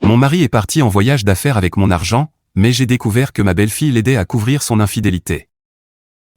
Mon mari est parti en voyage d'affaires avec mon argent, mais j'ai découvert que ma belle-fille l'aidait à couvrir son infidélité.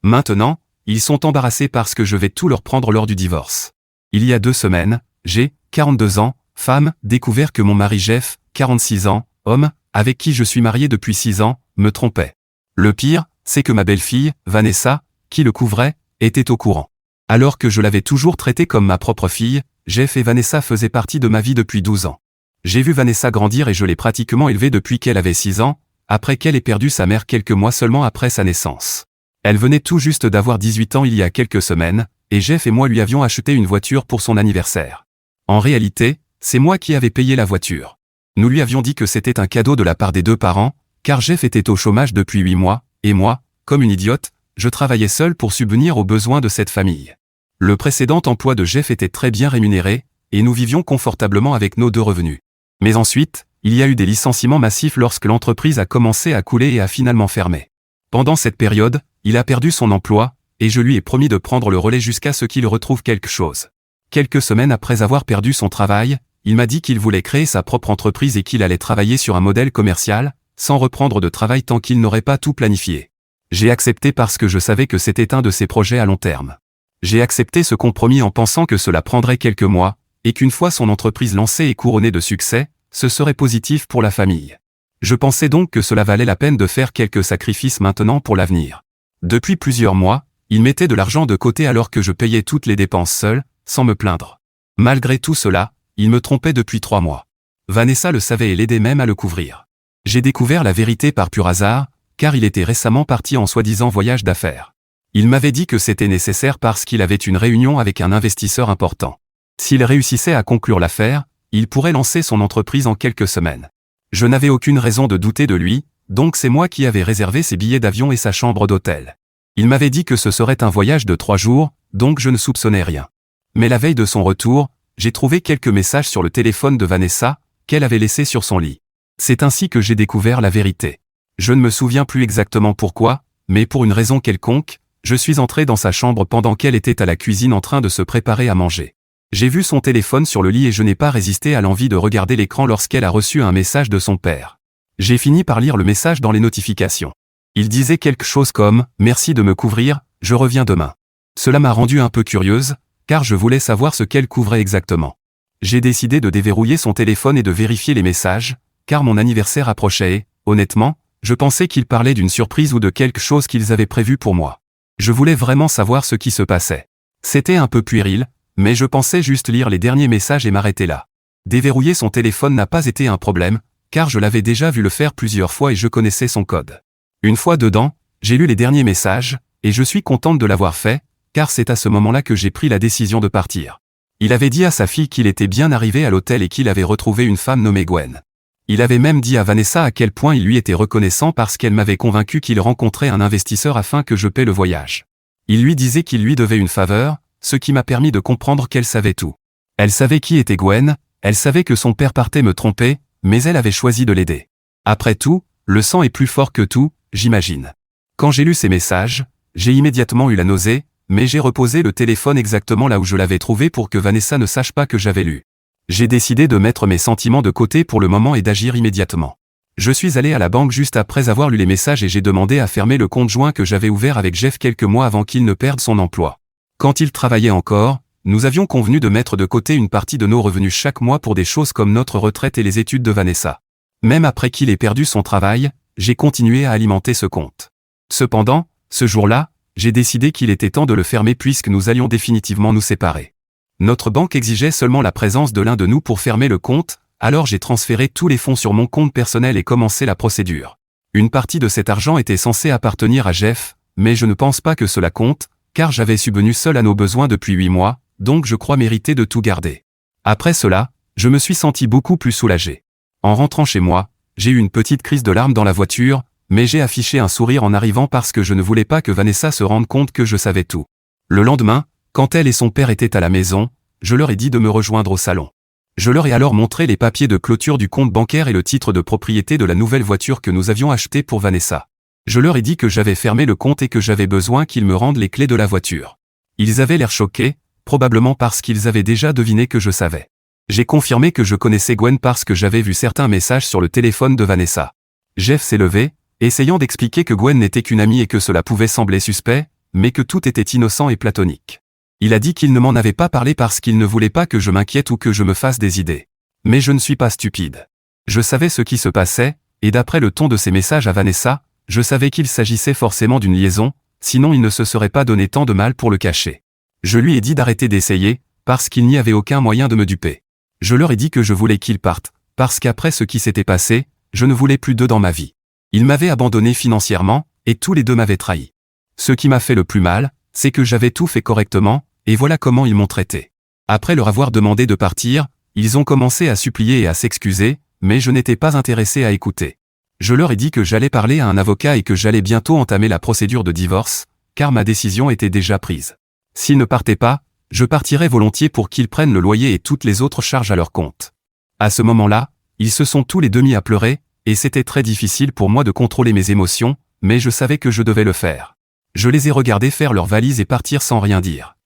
Maintenant, ils sont embarrassés parce que je vais tout leur prendre lors du divorce. Il y a 2 semaines, j'ai, 42 ans, femme, découvert que mon mari Jeff, 46 ans, homme, avec qui je suis marié depuis 6 ans, me trompait. Le pire, c'est que ma belle-fille, Vanessa, qui le couvrait, était au courant. Alors que je l'avais toujours traité comme ma propre fille, Jeff et Vanessa faisaient partie de ma vie depuis 12 ans. J'ai vu Vanessa grandir et je l'ai pratiquement élevée depuis qu'elle avait 6 ans, après qu'elle ait perdu sa mère quelques mois seulement après sa naissance. Elle venait tout juste d'avoir 18 ans il y a quelques semaines, et Jeff et moi lui avions acheté une voiture pour son anniversaire. En réalité, c'est moi qui avais payé la voiture. Nous lui avions dit que c'était un cadeau de la part des 2 parents, car Jeff était au chômage depuis 8 mois, et moi, comme une idiote, je travaillais seul pour subvenir aux besoins de cette famille. Le précédent emploi de Jeff était très bien rémunéré, et nous vivions confortablement avec nos 2 revenus. Mais ensuite, il y a eu des licenciements massifs lorsque l'entreprise a commencé à couler et a finalement fermé. Pendant cette période, il a perdu son emploi, et je lui ai promis de prendre le relais jusqu'à ce qu'il retrouve quelque chose. Quelques semaines après avoir perdu son travail, il m'a dit qu'il voulait créer sa propre entreprise et qu'il allait travailler sur un modèle commercial, sans reprendre de travail tant qu'il n'aurait pas tout planifié. J'ai accepté parce que je savais que c'était un de ses projets à long terme. J'ai accepté ce compromis en pensant que cela prendrait quelques mois, et qu'une fois son entreprise lancée et couronnée de succès, ce serait positif pour la famille. Je pensais donc que cela valait la peine de faire quelques sacrifices maintenant pour l'avenir. Depuis plusieurs mois, il mettait de l'argent de côté alors que je payais toutes les dépenses seul, sans me plaindre. Malgré tout cela, il me trompait depuis 3 mois. Vanessa le savait et l'aidait même à le couvrir. J'ai découvert la vérité par pur hasard, car il était récemment parti en soi-disant voyage d'affaires. Il m'avait dit que c'était nécessaire parce qu'il avait une réunion avec un investisseur important. S'il réussissait à conclure l'affaire, il pourrait lancer son entreprise en quelques semaines. Je n'avais aucune raison de douter de lui, donc c'est moi qui avais réservé ses billets d'avion et sa chambre d'hôtel. Il m'avait dit que ce serait un voyage de 3 jours, donc je ne soupçonnais rien. Mais la veille de son retour, j'ai trouvé quelques messages sur le téléphone de Vanessa, qu'elle avait laissé sur son lit. C'est ainsi que j'ai découvert la vérité. Je ne me souviens plus exactement pourquoi, mais pour une raison quelconque, je suis entré dans sa chambre pendant qu'elle était à la cuisine en train de se préparer à manger. J'ai vu son téléphone sur le lit et je n'ai pas résisté à l'envie de regarder l'écran lorsqu'elle a reçu un message de son père. J'ai fini par lire le message dans les notifications. Il disait quelque chose comme « Merci de me couvrir, je reviens demain ». Cela m'a rendu un peu curieuse, car je voulais savoir ce qu'elle couvrait exactement. J'ai décidé de déverrouiller son téléphone et de vérifier les messages, car mon anniversaire approchait et, honnêtement, je pensais qu'il parlait d'une surprise ou de quelque chose qu'ils avaient prévu pour moi. Je voulais vraiment savoir ce qui se passait. C'était un peu puéril, mais je pensais juste lire les derniers messages et m'arrêter là. Déverrouiller son téléphone n'a pas été un problème, car je l'avais déjà vu le faire plusieurs fois et je connaissais son code. Une fois dedans, j'ai lu les derniers messages, et je suis contente de l'avoir fait, car c'est à ce moment-là que j'ai pris la décision de partir. Il avait dit à sa fille qu'il était bien arrivé à l'hôtel et qu'il avait retrouvé une femme nommée Gwen. Il avait même dit à Vanessa à quel point il lui était reconnaissant parce qu'elle m'avait convaincu qu'il rencontrait un investisseur afin que je paie le voyage. Il lui disait qu'il lui devait une faveur, ce qui m'a permis de comprendre qu'elle savait tout. Elle savait qui était Gwen, elle savait que son père partait me tromper, mais elle avait choisi de l'aider. Après tout, le sang est plus fort que tout, j'imagine. Quand j'ai lu ces messages, j'ai immédiatement eu la nausée, mais j'ai reposé le téléphone exactement là où je l'avais trouvé pour que Vanessa ne sache pas que j'avais lu. J'ai décidé de mettre mes sentiments de côté pour le moment et d'agir immédiatement. Je suis allé à la banque juste après avoir lu les messages et j'ai demandé à fermer le compte joint que j'avais ouvert avec Jeff quelques mois avant qu'il ne perde son emploi. Quand il travaillait encore, nous avions convenu de mettre de côté une partie de nos revenus chaque mois pour des choses comme notre retraite et les études de Vanessa. Même après qu'il ait perdu son travail, j'ai continué à alimenter ce compte. Cependant, ce jour-là, j'ai décidé qu'il était temps de le fermer puisque nous allions définitivement nous séparer. Notre banque exigeait seulement la présence de l'un de nous pour fermer le compte, alors j'ai transféré tous les fonds sur mon compte personnel et commencé la procédure. Une partie de cet argent était censée appartenir à Jeff, mais je ne pense pas que cela compte, car j'avais subvenu seul à nos besoins depuis 8 mois, donc je crois mériter de tout garder. Après cela, je me suis senti beaucoup plus soulagé. En rentrant chez moi, j'ai eu une petite crise de larmes dans la voiture, mais j'ai affiché un sourire en arrivant parce que je ne voulais pas que Vanessa se rende compte que je savais tout. Le lendemain, quand elle et son père étaient à la maison, je leur ai dit de me rejoindre au salon. Je leur ai alors montré les papiers de clôture du compte bancaire et le titre de propriété de la nouvelle voiture que nous avions achetée pour Vanessa. Je leur ai dit que j'avais fermé le compte et que j'avais besoin qu'ils me rendent les clés de la voiture. Ils avaient l'air choqués, probablement parce qu'ils avaient déjà deviné que je savais. J'ai confirmé que je connaissais Gwen parce que j'avais vu certains messages sur le téléphone de Vanessa. Jeff s'est levé, essayant d'expliquer que Gwen n'était qu'une amie et que cela pouvait sembler suspect, mais que tout était innocent et platonique. Il a dit qu'il ne m'en avait pas parlé parce qu'il ne voulait pas que je m'inquiète ou que je me fasse des idées. Mais je ne suis pas stupide. Je savais ce qui se passait, et d'après le ton de ses messages à Vanessa, je savais qu'il s'agissait forcément d'une liaison, sinon il ne se serait pas donné tant de mal pour le cacher. Je lui ai dit d'arrêter d'essayer, parce qu'il n'y avait aucun moyen de me duper. Je leur ai dit que je voulais qu'ils partent, parce qu'après ce qui s'était passé, je ne voulais plus d'eux dans ma vie. Ils m'avaient abandonné financièrement, et tous les deux m'avaient trahi. Ce qui m'a fait le plus mal, c'est que j'avais tout fait correctement, et voilà comment ils m'ont traité. Après leur avoir demandé de partir, ils ont commencé à supplier et à s'excuser, mais je n'étais pas intéressé à écouter. Je leur ai dit que j'allais parler à un avocat et que j'allais bientôt entamer la procédure de divorce, car ma décision était déjà prise. S'ils ne partaient pas, je partirais volontiers pour qu'ils prennent le loyer et toutes les autres charges à leur compte. À ce moment-là, ils se sont tous les deux mis à pleurer, et c'était très difficile pour moi de contrôler mes émotions, mais je savais que je devais le faire. Je les ai regardés faire leurs valises et partir sans rien dire.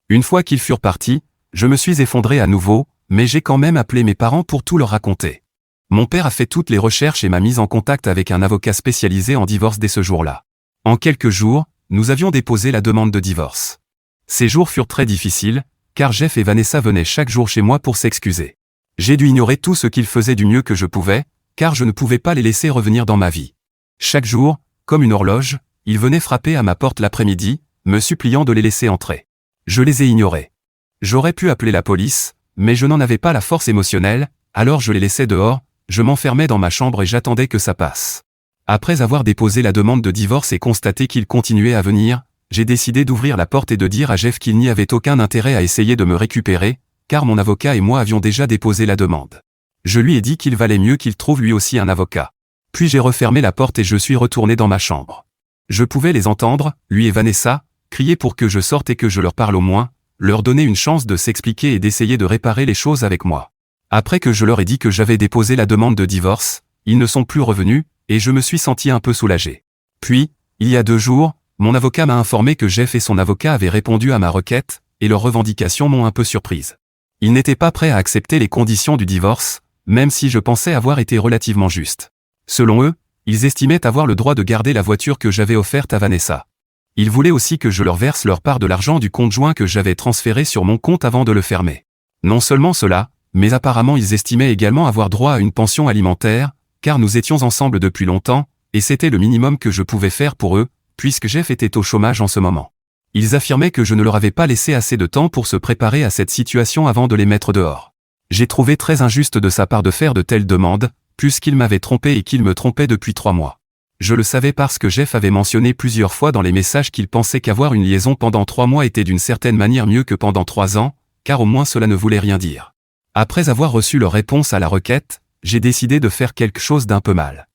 Une fois qu'ils furent partis, je me suis effondré à nouveau, mais j'ai quand même appelé mes parents pour tout leur raconter. Mon père a fait toutes les recherches et m'a mis en contact avec un avocat spécialisé en divorce dès ce jour-là. En quelques jours, nous avions déposé la demande de divorce. Ces jours furent très difficiles, car Jeff et Vanessa venaient chaque jour chez moi pour s'excuser. J'ai dû ignorer tout ce qu'ils faisaient du mieux que je pouvais, car je ne pouvais pas les laisser revenir dans ma vie. Chaque jour, comme une horloge, ils venaient frapper à ma porte l'après-midi, me suppliant de les laisser entrer. Je les ai ignorés. J'aurais pu appeler la police, mais je n'en avais pas la force émotionnelle, alors je les laissais dehors, je m'enfermais dans ma chambre et j'attendais que ça passe. Après avoir déposé la demande de divorce et constaté qu'ils continuaient à venir, j'ai décidé d'ouvrir la porte et de dire à Jeff qu'il n'y avait aucun intérêt à essayer de me récupérer, car mon avocat et moi avions déjà déposé la demande. Je lui ai dit qu'il valait mieux qu'il trouve lui aussi un avocat. Puis j'ai refermé la porte et je suis retourné dans ma chambre. Je pouvais les entendre, lui et Vanessa, crier pour que je sorte et que je leur parle au moins, leur donner une chance de s'expliquer et d'essayer de réparer les choses avec moi. Après que je leur ai dit que j'avais déposé la demande de divorce, ils ne sont plus revenus, et je me suis senti un peu soulagé. Puis, il y a 2 jours, mon avocat m'a informé que Jeff et son avocat avaient répondu à ma requête, et leurs revendications m'ont un peu surprise. Ils n'étaient pas prêts à accepter les conditions du divorce, même si je pensais avoir été relativement juste. Selon eux, ils estimaient avoir le droit de garder la voiture que j'avais offerte à Vanessa. Ils voulaient aussi que je leur verse leur part de l'argent du compte joint que j'avais transféré sur mon compte avant de le fermer. Non seulement cela, mais apparemment ils estimaient également avoir droit à une pension alimentaire, car nous étions ensemble depuis longtemps, et c'était le minimum que je pouvais faire pour eux, puisque Jeff était au chômage en ce moment. Ils affirmaient que je ne leur avais pas laissé assez de temps pour se préparer à cette situation avant de les mettre dehors. J'ai trouvé très injuste de sa part de faire de telles demandes, puisqu'il m'avait trompé et qu'il me trompait depuis 3 mois. Je le savais parce que Jeff avait mentionné plusieurs fois dans les messages qu'il pensait qu'avoir une liaison pendant 3 mois était d'une certaine manière mieux que pendant 3 ans, car au moins cela ne voulait rien dire. Après avoir reçu leur réponse à la requête, j'ai décidé de faire quelque chose d'un peu mal.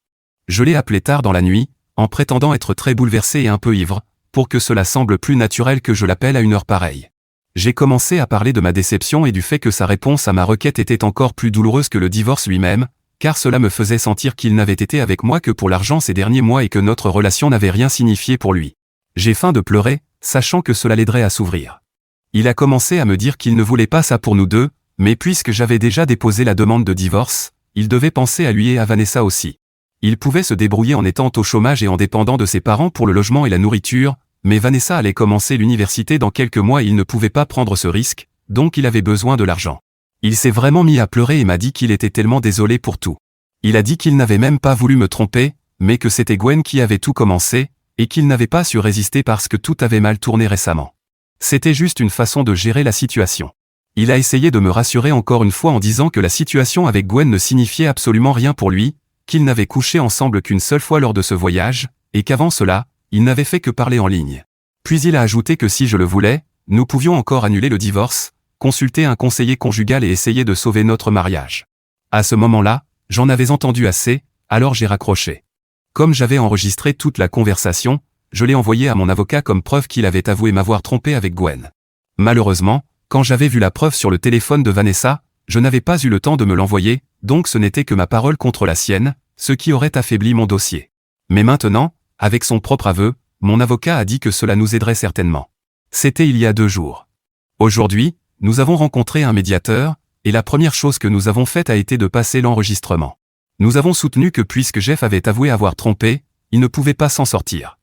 Je l'ai appelé tard dans la nuit, en prétendant être très bouleversé et un peu ivre, pour que cela semble plus naturel que je l'appelle à une heure pareille. J'ai commencé à parler de ma déception et du fait que sa réponse à ma requête était encore plus douloureuse que le divorce lui-même, car cela me faisait sentir qu'il n'avait été avec moi que pour l'argent ces derniers mois et que notre relation n'avait rien signifié pour lui. J'ai faim de pleurer, sachant que cela l'aiderait à s'ouvrir. Il a commencé à me dire qu'il ne voulait pas ça pour nous deux, mais puisque j'avais déjà déposé la demande de divorce, il devait penser à lui et à Vanessa aussi. Il pouvait se débrouiller en étant au chômage et en dépendant de ses parents pour le logement et la nourriture, mais Vanessa allait commencer l'université dans quelques mois et il ne pouvait pas prendre ce risque, donc il avait besoin de l'argent. Il s'est vraiment mis à pleurer et m'a dit qu'il était tellement désolé pour tout. Il a dit qu'il n'avait même pas voulu me tromper, mais que c'était Gwen qui avait tout commencé, et qu'il n'avait pas su résister parce que tout avait mal tourné récemment. C'était juste une façon de gérer la situation. Il a essayé de me rassurer encore une fois en disant que la situation avec Gwen ne signifiait absolument rien pour lui, qu'ils n'avaient couché ensemble qu'une seule fois lors de ce voyage, et qu'avant cela, ils n'avaient fait que parler en ligne. Puis il a ajouté que si je le voulais, nous pouvions encore annuler le divorce, consulter un conseiller conjugal et essayer de sauver notre mariage. À ce moment-là, j'en avais entendu assez, alors j'ai raccroché. Comme j'avais enregistré toute la conversation, je l'ai envoyé à mon avocat comme preuve qu'il avait avoué m'avoir trompé avec Gwen. Malheureusement, quand j'avais vu la preuve sur le téléphone de Vanessa, je n'avais pas eu le temps de me l'envoyer, donc ce n'était que ma parole contre la sienne, ce qui aurait affaibli mon dossier. Mais maintenant, avec son propre aveu, mon avocat a dit que cela nous aiderait certainement. C'était il y a 2 jours. Aujourd'hui, nous avons rencontré un médiateur, et la première chose que nous avons faite a été de passer l'enregistrement. Nous avons soutenu que puisque Jeff avait avoué avoir trompé, il ne pouvait pas s'en sortir.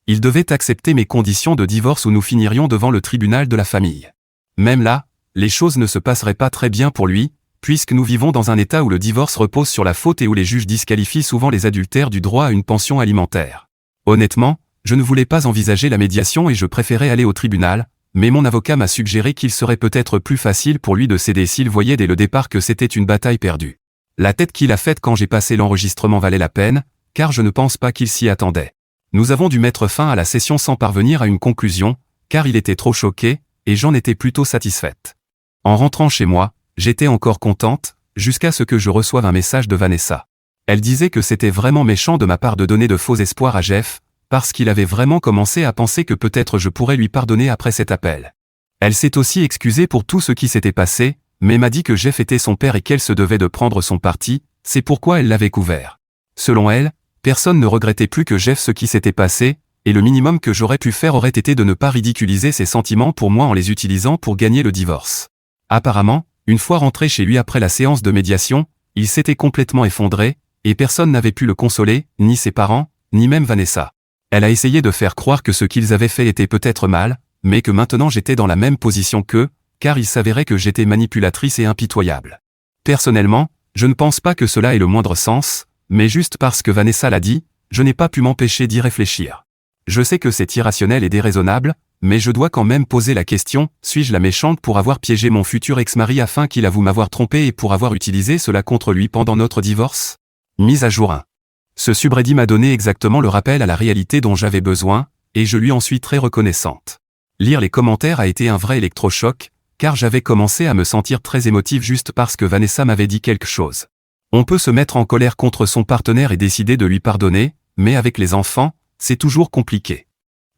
Il devait accepter mes conditions de divorce ou nous finirions devant le tribunal de la famille. Même là, les choses ne se passeraient pas très bien pour lui, puisque nous vivons dans un état où le divorce repose sur la faute et où les juges disqualifient souvent les adultères du droit à une pension alimentaire. Honnêtement, je ne voulais pas envisager la médiation et je préférais aller au tribunal, mais mon avocat m'a suggéré qu'il serait peut-être plus facile pour lui de céder s'il voyait dès le départ que c'était une bataille perdue. La tête qu'il a faite quand j'ai passé l'enregistrement valait la peine, car je ne pense pas qu'il s'y attendait. Nous avons dû mettre fin à la session sans parvenir à une conclusion, car il était trop choqué, et j'en étais plutôt satisfaite. En rentrant chez moi, j'étais encore contente, jusqu'à ce que je reçoive un message de Vanessa. Elle disait que c'était vraiment méchant de ma part de donner de faux espoirs à Jeff, parce qu'il avait vraiment commencé à penser que peut-être je pourrais lui pardonner après cet appel. Elle s'est aussi excusée pour tout ce qui s'était passé, mais m'a dit que Jeff était son père et qu'elle se devait de prendre son parti, c'est pourquoi elle l'avait couvert. Selon elle, personne ne regrettait plus que Jeff ce qui s'était passé, et le minimum que j'aurais pu faire aurait été de ne pas ridiculiser ses sentiments pour moi en les utilisant pour gagner le divorce. Apparemment, une fois rentré chez lui après la séance de médiation, il s'était complètement effondré, et personne n'avait pu le consoler, ni ses parents, ni même Vanessa. Elle a essayé de faire croire que ce qu'ils avaient fait était peut-être mal, mais que maintenant j'étais dans la même position qu'eux, car il s'avérait que j'étais manipulatrice et impitoyable. Personnellement, je ne pense pas que cela ait le moindre sens, mais juste parce que Vanessa l'a dit, je n'ai pas pu m'empêcher d'y réfléchir. Je sais que c'est irrationnel et déraisonnable, mais je dois quand même poser la question, suis-je la méchante pour avoir piégé mon futur ex-mari afin qu'il avoue m'avoir trompé et pour avoir utilisé cela contre lui pendant notre divorce? Mise à jour 1. Ce subreddit m'a donné exactement le rappel à la réalité dont j'avais besoin, et je lui en suis très reconnaissante. Lire les commentaires a été un vrai électrochoc, car j'avais commencé à me sentir très émotive juste parce que Vanessa m'avait dit quelque chose. On peut se mettre en colère contre son partenaire et décider de lui pardonner, mais avec les enfants, c'est toujours compliqué.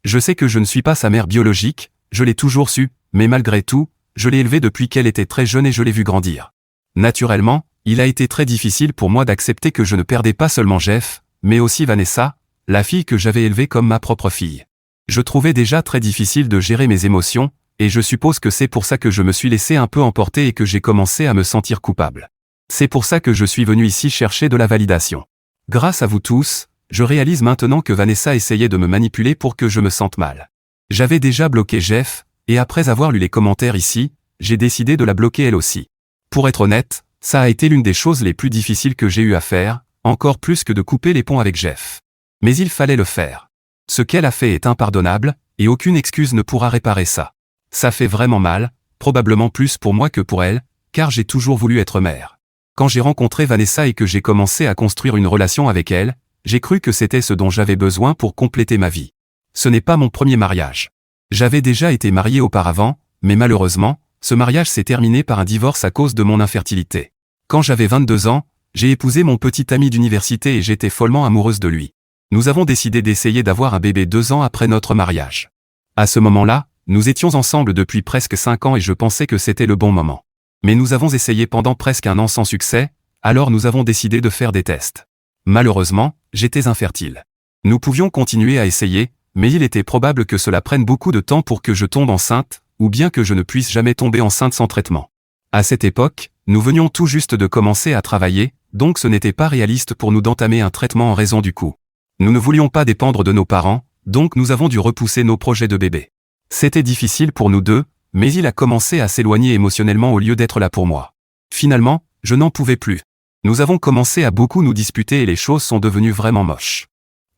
Je sais que je ne suis pas sa mère biologique, je l'ai toujours su, mais malgré tout, je l'ai élevée depuis qu'elle était très jeune et je l'ai vue grandir. Naturellement, il a été très difficile pour moi d'accepter que je ne perdais pas seulement Jeff, mais aussi Vanessa, la fille que j'avais élevée comme ma propre fille. Je trouvais déjà très difficile de gérer mes émotions, et je suppose que c'est pour ça que je me suis laissé un peu emporter et que j'ai commencé à me sentir coupable. C'est pour ça que je suis venu ici chercher de la validation. Grâce à vous tous, je réalise maintenant que Vanessa essayait de me manipuler pour que je me sente mal. J'avais déjà bloqué Jeff, et après avoir lu les commentaires ici, j'ai décidé de la bloquer elle aussi. Pour être honnête, ça a été l'une des choses les plus difficiles que j'ai eu à faire, encore plus que de couper les ponts avec Jeff. Mais il fallait le faire. Ce qu'elle a fait est impardonnable, et aucune excuse ne pourra réparer ça. Ça fait vraiment mal, probablement plus pour moi que pour elle, car j'ai toujours voulu être mère. Quand j'ai rencontré Vanessa et que j'ai commencé à construire une relation avec elle, j'ai cru que c'était ce dont j'avais besoin pour compléter ma vie. Ce n'est pas mon premier mariage. J'avais déjà été marié auparavant, mais malheureusement, ce mariage s'est terminé par un divorce à cause de mon infertilité. Quand j'avais 22 ans, j'ai épousé mon petit ami d'université et j'étais follement amoureuse de lui. Nous avons décidé d'essayer d'avoir un bébé 2 ans après notre mariage. À ce moment-là, nous étions ensemble depuis presque 5 ans et je pensais que c'était le bon moment. Mais nous avons essayé pendant presque 1 an sans succès, alors nous avons décidé de faire des tests. Malheureusement, j'étais infertile. Nous pouvions continuer à essayer, mais il était probable que cela prenne beaucoup de temps pour que je tombe enceinte, ou bien que je ne puisse jamais tomber enceinte sans traitement. À cette époque, nous venions tout juste de commencer à travailler, donc ce n'était pas réaliste pour nous d'entamer un traitement en raison du coût. Nous ne voulions pas dépendre de nos parents, donc nous avons dû repousser nos projets de bébé. C'était difficile pour nous deux, mais il a commencé à s'éloigner émotionnellement au lieu d'être là pour moi. Finalement, je n'en pouvais plus. Nous avons commencé à beaucoup nous disputer et les choses sont devenues vraiment moches.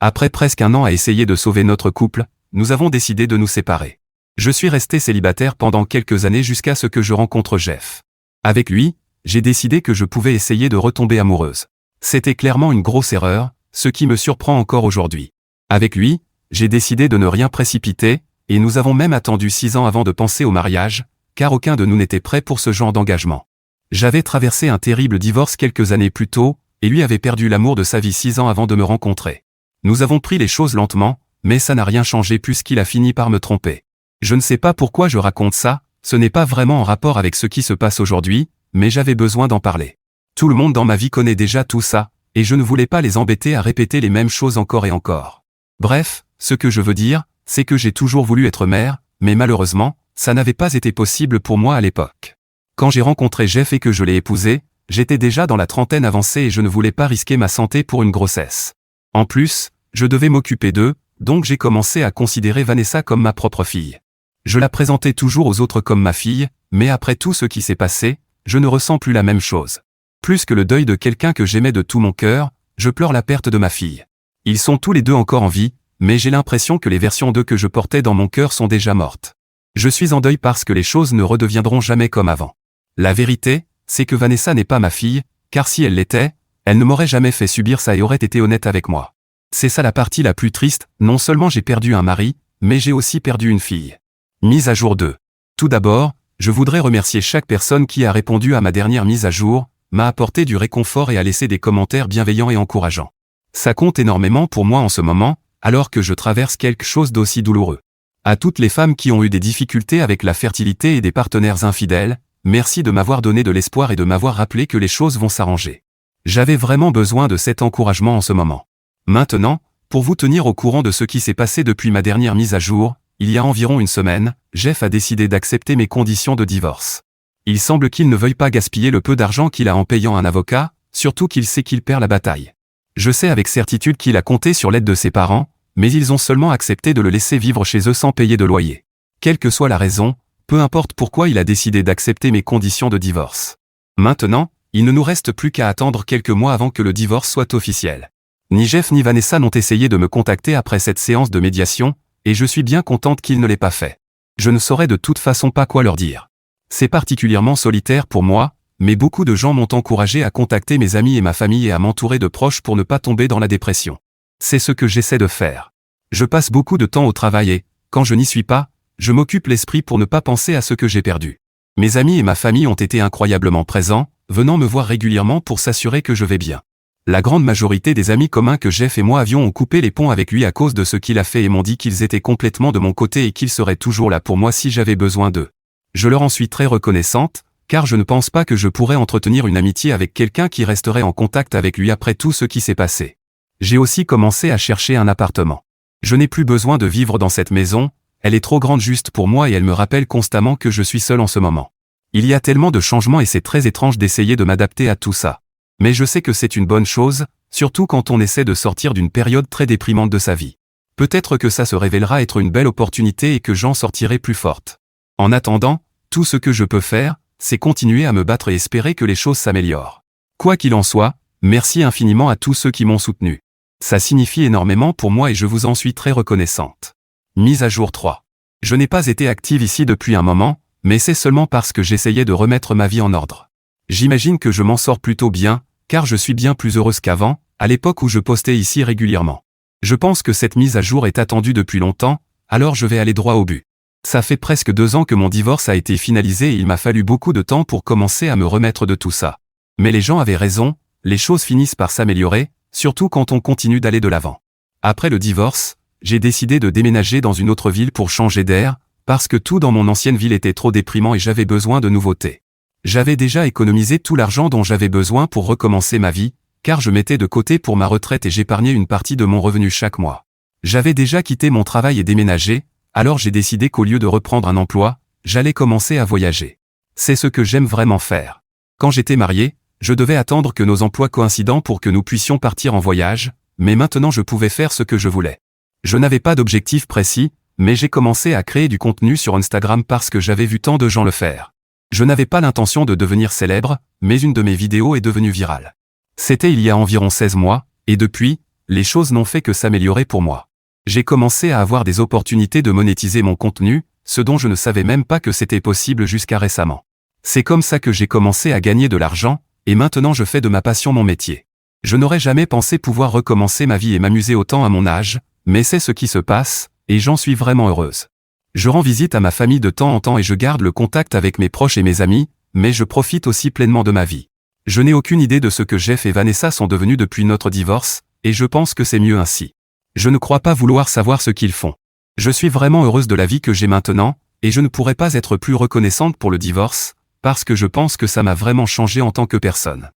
Après presque 1 an à essayer de sauver notre couple, nous avons décidé de nous séparer. Je suis resté célibataire pendant quelques années jusqu'à ce que je rencontre Jeff. Avec lui, j'ai décidé que je pouvais essayer de retomber amoureuse. C'était clairement une grosse erreur, ce qui me surprend encore aujourd'hui. Avec lui, j'ai décidé de ne rien précipiter, et nous avons même attendu 6 ans avant de penser au mariage, car aucun de nous n'était prêt pour ce genre d'engagement. J'avais traversé un terrible divorce quelques années plus tôt, et lui avait perdu l'amour de sa vie 6 ans avant de me rencontrer. Nous avons pris les choses lentement, mais ça n'a rien changé puisqu'il a fini par me tromper. Je ne sais pas pourquoi je raconte ça, ce n'est pas vraiment en rapport avec ce qui se passe aujourd'hui, mais j'avais besoin d'en parler. Tout le monde dans ma vie connaît déjà tout ça, et je ne voulais pas les embêter à répéter les mêmes choses encore et encore. Bref, ce que je veux dire, c'est que j'ai toujours voulu être mère, mais malheureusement, ça n'avait pas été possible pour moi à l'époque. Quand j'ai rencontré Jeff et que je l'ai épousé, j'étais déjà dans la trentaine avancée et je ne voulais pas risquer ma santé pour une grossesse. En plus, je devais m'occuper d'eux, donc j'ai commencé à considérer Vanessa comme ma propre fille. Je la présentais toujours aux autres comme ma fille, mais après tout ce qui s'est passé, je ne ressens plus la même chose. Plus que le deuil de quelqu'un que j'aimais de tout mon cœur, je pleure la perte de ma fille. Ils sont tous les deux encore en vie, mais j'ai l'impression que les versions d'eux que je portais dans mon cœur sont déjà mortes. Je suis en deuil parce que les choses ne redeviendront jamais comme avant. La vérité, c'est que Vanessa n'est pas ma fille, car si elle l'était, elle ne m'aurait jamais fait subir ça et aurait été honnête avec moi. C'est ça la partie la plus triste, non seulement j'ai perdu un mari, mais j'ai aussi perdu une fille. Mise à jour 2. Tout d'abord, je voudrais remercier chaque personne qui a répondu à ma dernière mise à jour, m'a apporté du réconfort et a laissé des commentaires bienveillants et encourageants. Ça compte énormément pour moi en ce moment, alors que je traverse quelque chose d'aussi douloureux. À toutes les femmes qui ont eu des difficultés avec la fertilité et des partenaires infidèles, merci de m'avoir donné de l'espoir et de m'avoir rappelé que les choses vont s'arranger. J'avais vraiment besoin de cet encouragement en ce moment. Maintenant, pour vous tenir au courant de ce qui s'est passé depuis ma dernière mise à jour, il y a environ une semaine, Jeff a décidé d'accepter mes conditions de divorce. Il semble qu'il ne veuille pas gaspiller le peu d'argent qu'il a en payant un avocat, surtout qu'il sait qu'il perd la bataille. Je sais avec certitude qu'il a compté sur l'aide de ses parents, mais ils ont seulement accepté de le laisser vivre chez eux sans payer de loyer. Quelle que soit la raison, peu importe pourquoi il a décidé d'accepter mes conditions de divorce. Maintenant, il ne nous reste plus qu'à attendre quelques mois avant que le divorce soit officiel. Ni Jeff ni Vanessa n'ont essayé de me contacter après cette séance de médiation, et je suis bien contente qu'ils ne l'aient pas fait. Je ne saurais de toute façon pas quoi leur dire. C'est particulièrement solitaire pour moi, mais beaucoup de gens m'ont encouragé à contacter mes amis et ma famille et à m'entourer de proches pour ne pas tomber dans la dépression. C'est ce que j'essaie de faire. Je passe beaucoup de temps au travail et, quand je n'y suis pas, je m'occupe l'esprit pour ne pas penser à ce que j'ai perdu. Mes amis et ma famille ont été incroyablement présents, venant me voir régulièrement pour s'assurer que je vais bien. La grande majorité des amis communs que Jeff et moi avions ont coupé les ponts avec lui à cause de ce qu'il a fait et m'ont dit qu'ils étaient complètement de mon côté et qu'ils seraient toujours là pour moi si j'avais besoin d'eux. Je leur en suis très reconnaissante, car je ne pense pas que je pourrais entretenir une amitié avec quelqu'un qui resterait en contact avec lui après tout ce qui s'est passé. J'ai aussi commencé à chercher un appartement. Je n'ai plus besoin de vivre dans cette maison, elle est trop grande juste pour moi et elle me rappelle constamment que je suis seul en ce moment. Il y a tellement de changements et c'est très étrange d'essayer de m'adapter à tout ça. Mais je sais que c'est une bonne chose, surtout quand on essaie de sortir d'une période très déprimante de sa vie. Peut-être que ça se révélera être une belle opportunité et que j'en sortirai plus forte. En attendant, tout ce que je peux faire, c'est continuer à me battre et espérer que les choses s'améliorent. Quoi qu'il en soit, merci infiniment à tous ceux qui m'ont soutenu. Ça signifie énormément pour moi et je vous en suis très reconnaissante. Mise à jour 3. Je n'ai pas été active ici depuis un moment, mais c'est seulement parce que j'essayais de remettre ma vie en ordre. J'imagine que je m'en sors plutôt bien, car je suis bien plus heureuse qu'avant, à l'époque où je postais ici régulièrement. Je pense que cette mise à jour est attendue depuis longtemps, alors je vais aller droit au but. Ça fait presque 2 ans que mon divorce a été finalisé et il m'a fallu beaucoup de temps pour commencer à me remettre de tout ça. Mais les gens avaient raison, les choses finissent par s'améliorer, surtout quand on continue d'aller de l'avant. Après le divorce, j'ai décidé de déménager dans une autre ville pour changer d'air, parce que tout dans mon ancienne ville était trop déprimant et j'avais besoin de nouveautés. J'avais déjà économisé tout l'argent dont j'avais besoin pour recommencer ma vie, car je mettais de côté pour ma retraite et j'épargnais une partie de mon revenu chaque mois. J'avais déjà quitté mon travail et déménagé, alors j'ai décidé qu'au lieu de reprendre un emploi, j'allais commencer à voyager. C'est ce que j'aime vraiment faire. Quand j'étais marié, je devais attendre que nos emplois coïncident pour que nous puissions partir en voyage, mais maintenant je pouvais faire ce que je voulais. Je n'avais pas d'objectif précis, mais j'ai commencé à créer du contenu sur Instagram parce que j'avais vu tant de gens le faire. Je n'avais pas l'intention de devenir célèbre, mais une de mes vidéos est devenue virale. C'était il y a environ 16 mois, et depuis, les choses n'ont fait que s'améliorer pour moi. J'ai commencé à avoir des opportunités de monétiser mon contenu, ce dont je ne savais même pas que c'était possible jusqu'à récemment. C'est comme ça que j'ai commencé à gagner de l'argent, et maintenant je fais de ma passion mon métier. Je n'aurais jamais pensé pouvoir recommencer ma vie et m'amuser autant à mon âge, mais c'est ce qui se passe, et j'en suis vraiment heureuse. Je rends visite à ma famille de temps en temps et je garde le contact avec mes proches et mes amis, mais je profite aussi pleinement de ma vie. Je n'ai aucune idée de ce que Jeff et Vanessa sont devenus depuis notre divorce, et je pense que c'est mieux ainsi. Je ne crois pas vouloir savoir ce qu'ils font. Je suis vraiment heureuse de la vie que j'ai maintenant, et je ne pourrais pas être plus reconnaissante pour le divorce, parce que je pense que ça m'a vraiment changé en tant que personne.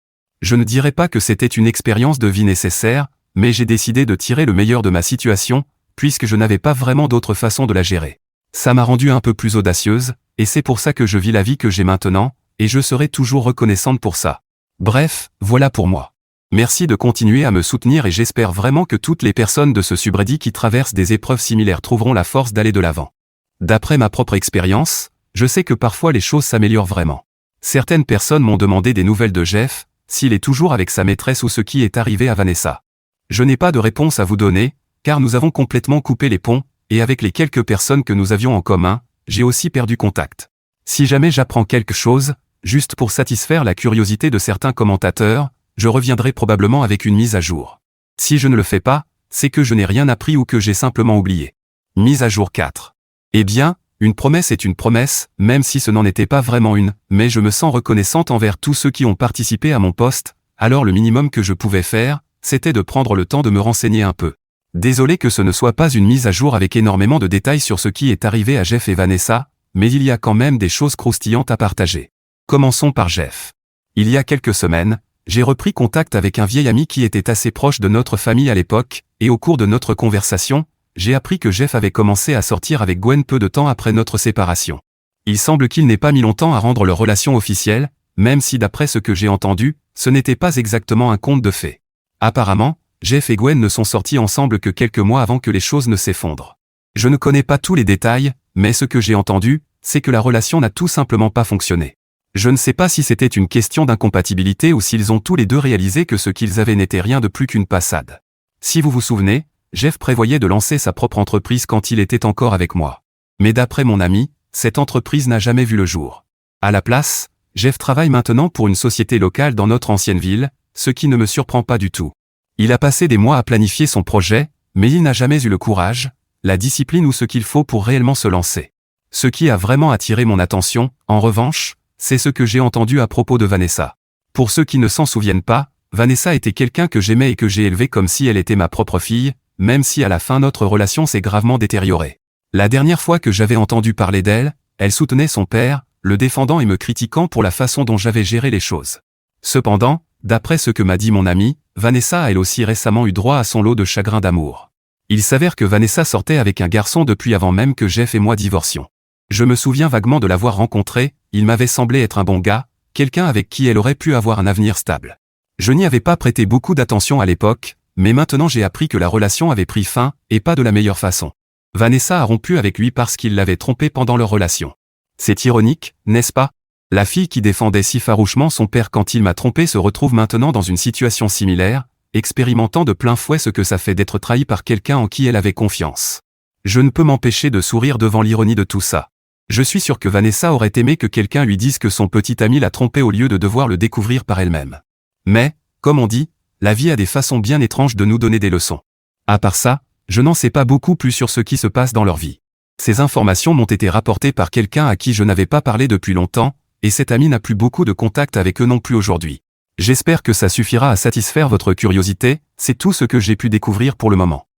Je ne dirais pas que c'était une expérience de vie nécessaire, mais j'ai décidé de tirer le meilleur de ma situation, puisque je n'avais pas vraiment d'autre façon de la gérer. Ça m'a rendue un peu plus audacieuse, et c'est pour ça que je vis la vie que j'ai maintenant, et je serai toujours reconnaissante pour ça. Bref, voilà pour moi. Merci de continuer à me soutenir et j'espère vraiment que toutes les personnes de ce subreddit qui traversent des épreuves similaires trouveront la force d'aller de l'avant. D'après ma propre expérience, je sais que parfois les choses s'améliorent vraiment. Certaines personnes m'ont demandé des nouvelles de Jeff, s'il est toujours avec sa maîtresse ou ce qui est arrivé à Vanessa. Je n'ai pas de réponse à vous donner, car nous avons complètement coupé les ponts, et avec les quelques personnes que nous avions en commun, j'ai aussi perdu contact. Si jamais j'apprends quelque chose, juste pour satisfaire la curiosité de certains commentateurs, je reviendrai probablement avec une mise à jour. Si je ne le fais pas, c'est que je n'ai rien appris ou que j'ai simplement oublié. Mise à jour 4. Eh bien, une promesse est une promesse, même si ce n'en était pas vraiment une, mais je me sens reconnaissante envers tous ceux qui ont participé à mon post, alors le minimum que je pouvais faire, c'était de prendre le temps de me renseigner un peu. Désolé que ce ne soit pas une mise à jour avec énormément de détails sur ce qui est arrivé à Jeff et Vanessa, mais il y a quand même des choses croustillantes à partager. Commençons par Jeff. Il y a quelques semaines, j'ai repris contact avec un vieil ami qui était assez proche de notre famille à l'époque, et au cours de notre conversation, j'ai appris que Jeff avait commencé à sortir avec Gwen peu de temps après notre séparation. Il semble qu'il n'ait pas mis longtemps à rendre leur relation officielle, même si d'après ce que j'ai entendu, ce n'était pas exactement un conte de fées. Apparemment, Jeff et Gwen ne sont sortis ensemble que quelques mois avant que les choses ne s'effondrent. Je ne connais pas tous les détails, mais ce que j'ai entendu, c'est que la relation n'a tout simplement pas fonctionné. Je ne sais pas si c'était une question d'incompatibilité ou s'ils ont tous les deux réalisé que ce qu'ils avaient n'était rien de plus qu'une passade. Si vous vous souvenez, Jeff prévoyait de lancer sa propre entreprise quand il était encore avec moi. Mais d'après mon ami, cette entreprise n'a jamais vu le jour. À la place, Jeff travaille maintenant pour une société locale dans notre ancienne ville, ce qui ne me surprend pas du tout. Il a passé des mois à planifier son projet, mais il n'a jamais eu le courage, la discipline ou ce qu'il faut pour réellement se lancer. Ce qui a vraiment attiré mon attention, en revanche, c'est ce que j'ai entendu à propos de Vanessa. Pour ceux qui ne s'en souviennent pas, Vanessa était quelqu'un que j'aimais et que j'ai élevé comme si elle était ma propre fille, même si à la fin notre relation s'est gravement détériorée. La dernière fois que j'avais entendu parler d'elle, elle soutenait son père, le défendant et me critiquant pour la façon dont j'avais géré les choses. Cependant, d'après ce que m'a dit mon ami, Vanessa a elle aussi récemment eu droit à son lot de chagrin d'amour. Il s'avère que Vanessa sortait avec un garçon depuis avant même que Jeff et moi divorcions. Je me souviens vaguement de l'avoir rencontré, il m'avait semblé être un bon gars, quelqu'un avec qui elle aurait pu avoir un avenir stable. Je n'y avais pas prêté beaucoup d'attention à l'époque, mais maintenant j'ai appris que la relation avait pris fin, et pas de la meilleure façon. Vanessa a rompu avec lui parce qu'il l'avait trompé pendant leur relation. C'est ironique, n'est-ce pas? La fille qui défendait si farouchement son père quand il m'a trompé se retrouve maintenant dans une situation similaire, expérimentant de plein fouet ce que ça fait d'être trahi par quelqu'un en qui elle avait confiance. Je ne peux m'empêcher de sourire devant l'ironie de tout ça. Je suis sûr que Vanessa aurait aimé que quelqu'un lui dise que son petit ami l'a trompé au lieu de devoir le découvrir par elle-même. Mais, comme on dit, la vie a des façons bien étranges de nous donner des leçons. À part ça, je n'en sais pas beaucoup plus sur ce qui se passe dans leur vie. Ces informations m'ont été rapportées par quelqu'un à qui je n'avais pas parlé depuis longtemps, et cet ami n'a plus beaucoup de contact avec eux non plus aujourd'hui. J'espère que ça suffira à satisfaire votre curiosité, c'est tout ce que j'ai pu découvrir pour le moment.